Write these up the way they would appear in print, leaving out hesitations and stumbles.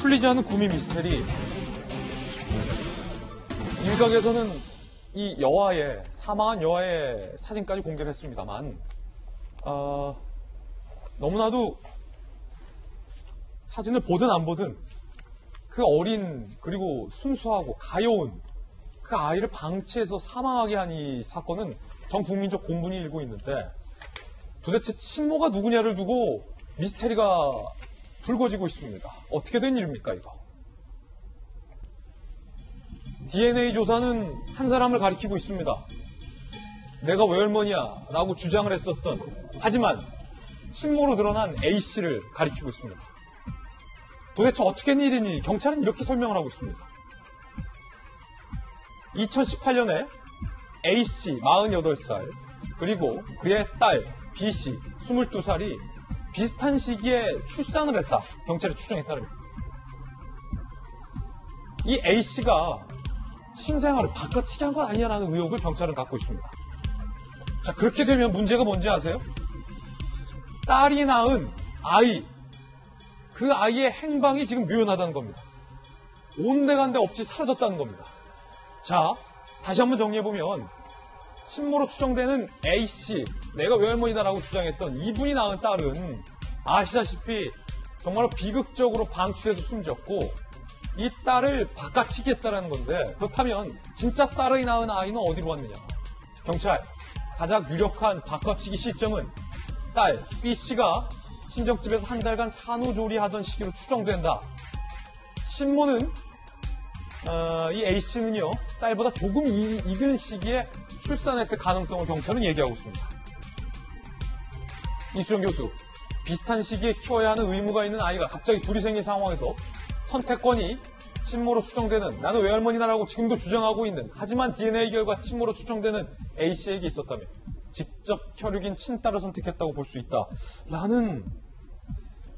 풀리지 않는 구미 미스테리. 일각에서는 이 여아의, 사망한 여아의 사진까지 공개를 했습니다만, 너무나도 사진을 보든 안 보든 그 어린, 그리고 순수하고 가여운 그 아이를 방치해서 사망하게 한 이 사건은 전 국민적 공분이 일고 있는데, 도대체 친모가 누구냐를 두고 미스테리가 불거지고 있습니다. 어떻게 된 일입니까, 이거? DNA 조사는 한 사람을 가리키고 있습니다. 내가 외할머니야 라고 주장을 했었던, 하지만 친모로 드러난 A씨를 가리키고 있습니다. 도대체 어떻게 된 일이니 경찰은 이렇게 설명을 하고 있습니다. 2018년에 A씨 48살 그리고 그의 딸 B씨 22살이 비슷한 시기에 출산을 했다. 경찰의 추정에 따르면. 이 A씨가 신생아를 바꿔치기 한 건 아니냐라는 의혹을 경찰은 갖고 있습니다. 자, 그렇게 되면 문제가 뭔지 아세요? 딸이 낳은 아이, 그 아이의 행방이 지금 묘연하다는 겁니다. 온데간데 없이 사라졌다는 겁니다. 자, 다시 한번 정리해보면 친모로 추정되는 A씨, 내가 외할머니다라고 주장했던 이분이 낳은 딸은 아시다시피 정말로 비극적으로 방치돼서 숨졌고, 이 딸을 바꿔치기 했다는 건데, 그렇다면 진짜 딸이 낳은 아이는 어디로 왔느냐? 경찰, 가장 유력한 바꿔치기 시점은 딸 B씨가 친정집에서 한 달간 산후조리하던 시기로 추정된다. 친모는 이 A씨는요, 딸보다 조금 이른 시기에 출산했을 가능성을 경찰은 얘기하고 있습니다. 이수정 교수, 비슷한 시기에 키워야 하는 의무가 있는 아이가 갑자기 둘이 생긴 상황에서 선택권이 친모로 추정되는, 나는 외할머니다라고 지금도 주장하고 있는, 하지만 DNA 결과 친모로 추정되는 A씨에게 있었다면 직접 혈육인 친딸을 선택했다고 볼 수 있다. 라는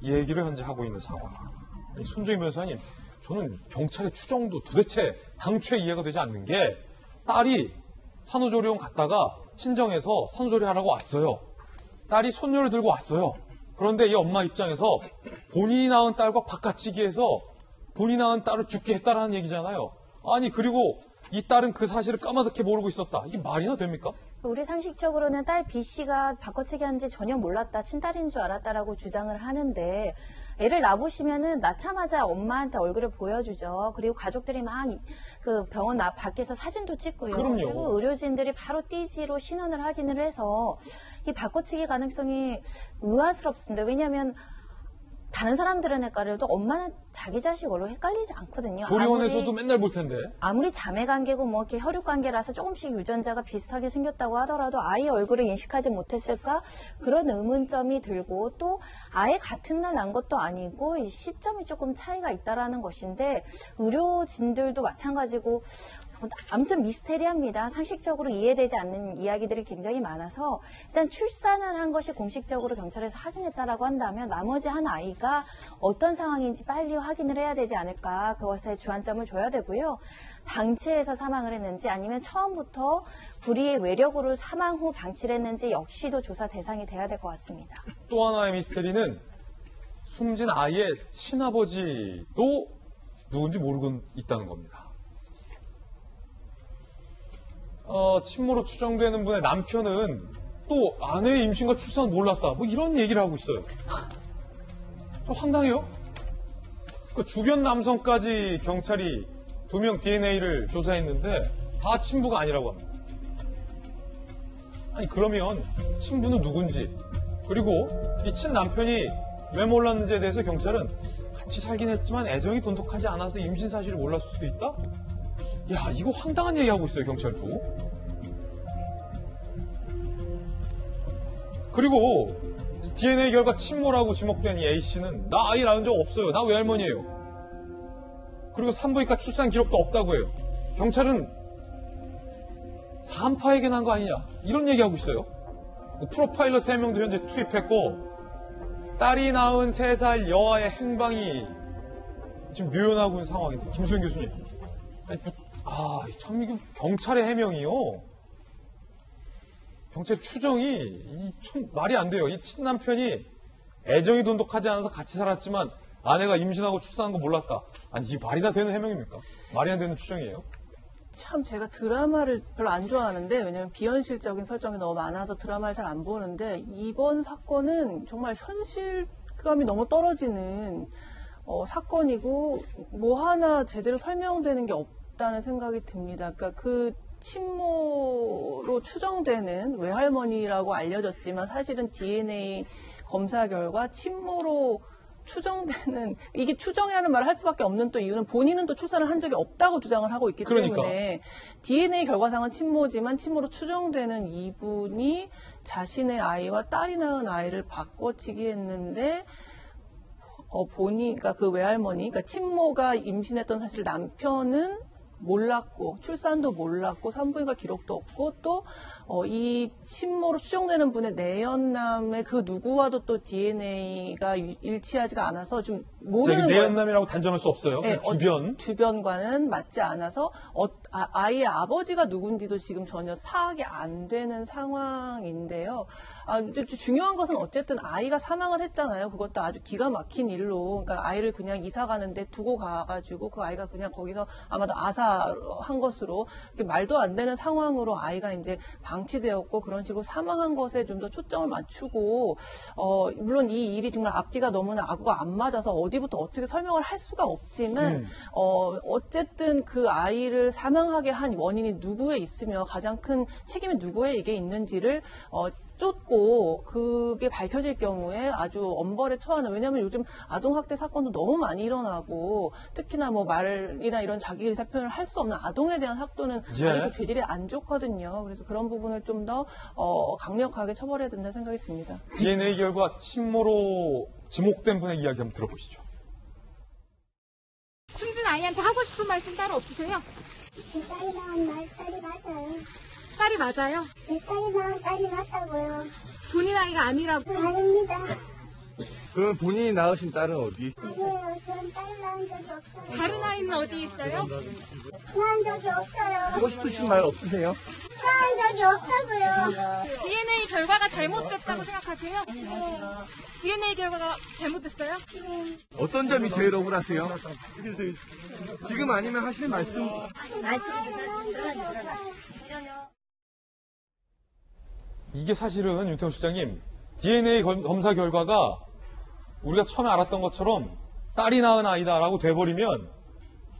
얘기를 현재 하고 있는 상황. 손정희 변호사님, 저는 경찰의 추정도 도대체 당초에 이해가 되지 않는 게, 딸이 산후조리원 갔다가 친정에서 산후조리 하라고 왔어요. 딸이 손녀를 들고 왔어요. 그런데 이 엄마 입장에서 본인이 낳은 딸과 바꿔치기해서 본인이 낳은 딸을 죽게 했다라는 얘기잖아요. 아니, 그리고 이 딸은 그 사실을 까마득히 모르고 있었다. 이게 말이나 됩니까? 우리 상식적으로는 딸 B씨가 바꿔치기 한지 전혀 몰랐다, 친딸인 줄 알았다라고 주장을 하는데, 애를 낳아보시면은 낳자마자 엄마한테 얼굴을 보여주죠. 그리고 가족들이 막 그 병원 밖에서 사진도 찍고요. 그럼요. 그리고 의료진들이 바로 띠지로 신원을 확인을 해서 이 바꿔치기 가능성이 의아스럽습니다. 왜냐하면 다른 사람들은 헷갈려도 엄마는 자기 자식으로 헷갈리지 않거든요. 조리원에서도 맨날 볼 텐데. 아무리 자매 관계고 뭐 이렇게 혈육 관계라서 조금씩 유전자가 비슷하게 생겼다고 하더라도 아이 얼굴을 인식하지 못했을까? 그런 의문점이 들고, 또 아예 같은 날 난 것도 아니고 이 시점이 조금 차이가 있다라는 것인데, 의료진들도 마찬가지고 아무튼 미스테리합니다. 상식적으로 이해되지 않는 이야기들이 굉장히 많아서, 일단 출산을 한 것이 공식적으로 경찰에서 확인했다라고 한다면 나머지 한 아이가 어떤 상황인지 빨리 확인을 해야 되지 않을까, 그것에 주안점을 줘야 되고요. 방치해서 사망을 했는지 아니면 처음부터 불의의 외력으로 사망 후 방치를 했는지 역시도 조사 대상이 돼야 될 것 같습니다. 또 하나의 미스테리는 숨진 아이의 친아버지도 누군지 모르고 있다는 겁니다. 친모로 추정되는 분의 남편은 또 아내의 임신과 출산을 몰랐다, 뭐 이런 얘기를 하고 있어요. 좀 황당해요. 그 주변 남성까지 경찰이 2명 DNA를 조사했는데 다 친부가 아니라고 합니다. 아니, 그러면 친부는 누군지, 그리고 이 친남편이 왜 몰랐는지에 대해서 경찰은 같이 살긴 했지만 애정이 돈독하지 않아서 임신 사실을 몰랐을 수도 있다? 야, 이거 황당한 얘기하고 있어요, 경찰도. 그리고 DNA 결과 친모라고 지목된 이 A씨는 나 아이 낳은 적 없어요. 나 외할머니예요. 그리고 산부인과 출산 기록도 없다고 해요. 경찰은 산파에게 난 거 아니냐, 이런 얘기하고 있어요. 프로파일러 3명도 현재 투입했고, 딸이 낳은 3살 여아의 행방이 지금 묘연하고 있는 상황인데, 김수현 교수님. 참, 이게 경찰의 해명이요. 경찰 추정이 참 말이 안 돼요. 이 친남편이 애정이 돈독하지 않아서 같이 살았지만 아내가 임신하고 출산한 거 몰랐다. 아니, 이게 말이나 되는 해명입니까? 말이 안 되는 추정이에요. 참 제가 드라마를 별로 안 좋아하는데 왜냐면 비현실적인 설정이 너무 많아서 드라마를 잘 안 보는데 이번 사건은 정말 현실감이 너무 떨어지는 사건이고 뭐 하나 제대로 설명되는 게 없다는 생각이 듭니다. 그러니까 그 친모로 추정되는 외할머니라고 알려졌지만 사실은 DNA 검사 결과 친모로 추정되는 이게 추정이라는 말을 할 수밖에 없는 또 이유는 본인은 또 출산을 한 적이 없다고 주장을 하고 있기 그러니까. 때문에 DNA 결과상은 친모지만 친모로 추정되는 이분이 자신의 아이와 딸이 낳은 아이를 바꿔치기 했는데 그러니까 그 외할머니, 그러니까 친모가 임신했던 사실 남편은 몰랐고 출산도 몰랐고 산부인과 기록도 없고 또 이 친모로 추정되는 분의 내연남의 그 누구와도 또 DNA가 일치하지가 않아서 좀 모르는 거예요. 내연남이라고 단정할 수 없어요. 네, 주변과는 맞지 않아서 아이의 아버지가 누군지도 지금 전혀 파악이 안 되는 상황인데요. 근데 중요한 것은 어쨌든 아이가 사망을 했잖아요. 그것도 아주 기가 막힌 일로, 그러니까 아이를 그냥 이사 가는데 두고 가가지고 그 아이가 그냥 거기서 아마도 아사한 것으로 이렇게 말도 안 되는 상황으로 아이가 이제 방치되었고 그런 식으로 사망한 것에 좀 더 초점을 맞추고 물론 이 일이 정말 앞뒤가 너무나 아구가 안 맞아서 어디부터 어떻게 설명을 할 수가 없지만 어쨌든 그 아이를 사망하게 한 원인이 누구에 있으며 가장 큰 책임이 누구에게 있는지를 쫓고 그게 밝혀질 경우에 아주 엄벌에 처하는, 왜냐하면 요즘 아동학대 사건도 너무 많이 일어나고 특히나 뭐 말이나 이런 자기 의사 표현을 할 수 없는 아동에 대한 학도는 아이고 죄질이 안 좋거든요. 그래서 그런 부분을 좀 더 강력하게 처벌해야 된다는 생각이 듭니다. DNA 결과 친모로 지목된 분의 이야기 한번 들어보시죠. 숨진 아이한테 하고 싶은 말씀 따로 없으세요? 제 딸이 낳은 딸이 맞아요. 딸이 맞아요? 제 딸이 낳은 딸이 맞다고요. 본인 아이가 아니라고? 아닙니다. 그럼 본인이 낳으신 딸은 어디 있어요? 아니에요. 저는 딸 낳은 적이 없어요. 다른 아이는 어디 있어요? 낳은 적이 없어요. 하고 싶으신 말 없으세요? 낳은 적이 없다고요. DNA 결과가 잘못됐다고 생각하세요? DNA 결과가 잘못됐어요? 어떤 점이 제일 억울하세요? 지금 아니면 하실 말씀. 이게 사실은 윤태호 시장님, DNA 검사 결과가 우리가 처음에 알았던 것처럼 딸이 낳은 아이다라고 돼버리면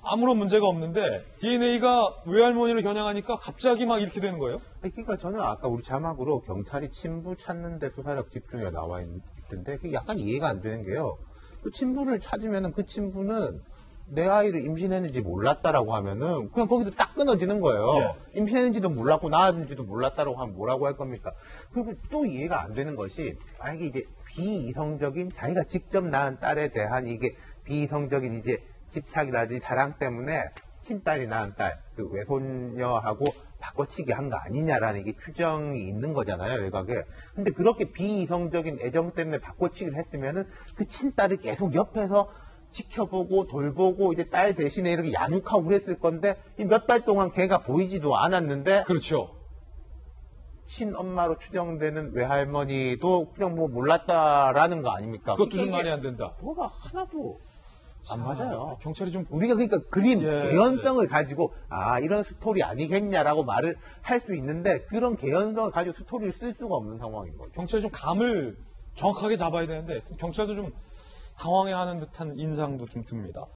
아무런 문제가 없는데 DNA가 외할머니를 겨냥하니까 갑자기 막 이렇게 되는 거예요? 그러니까 저는 아까 우리 자막으로 경찰이 친부 찾는 데 수사력 집중에 나와 있던데 그게 약간 이해가 안 되는 게요. 그 친부를 찾으면은 그 친부는 내 아이를 임신했는지 몰랐다라고 하면은 그냥 거기서 딱 끊어지는 거예요. 임신했는지도 몰랐고 낳았는지도 몰랐다라고 하면 뭐라고 할 겁니까? 그리고 또 이해가 안 되는 것이 만약에 이제 비이성적인 자기가 직접 낳은 딸에 대한 이게 비이성적인 이제 집착이라든지 사랑 때문에 친딸이 낳은 딸, 그 외손녀하고 바꿔치기 한 거 아니냐라는 이게 추정이 있는 거잖아요, 외곽에. 근데 그렇게 비이성적인 애정 때문에 바꿔치기를 했으면은 그 친딸을 계속 옆에서 지켜보고 돌보고 이제 딸 대신에 이렇게 양육하고 그랬을 건데 몇 달 동안 걔가 보이지도 않았는데 그렇죠. 친엄마로 추정되는 외할머니도 그냥 뭐 몰랐다라는 거 아닙니까? 그것도 좀 이게 말이 안 된다. 뭐가 하나도 안 맞아요. 경찰이 좀 우리가 그러니까 그린 예, 개연성을 가지고 이런 스토리 아니겠냐라고 말을 할 수 있는데 그런 개연성을 가지고 스토리를 쓸 수가 없는 상황인 거죠. 경찰이 좀 감을 정확하게 잡아야 되는데 경찰도 좀 당황해하는 듯한 인상도 좀 듭니다.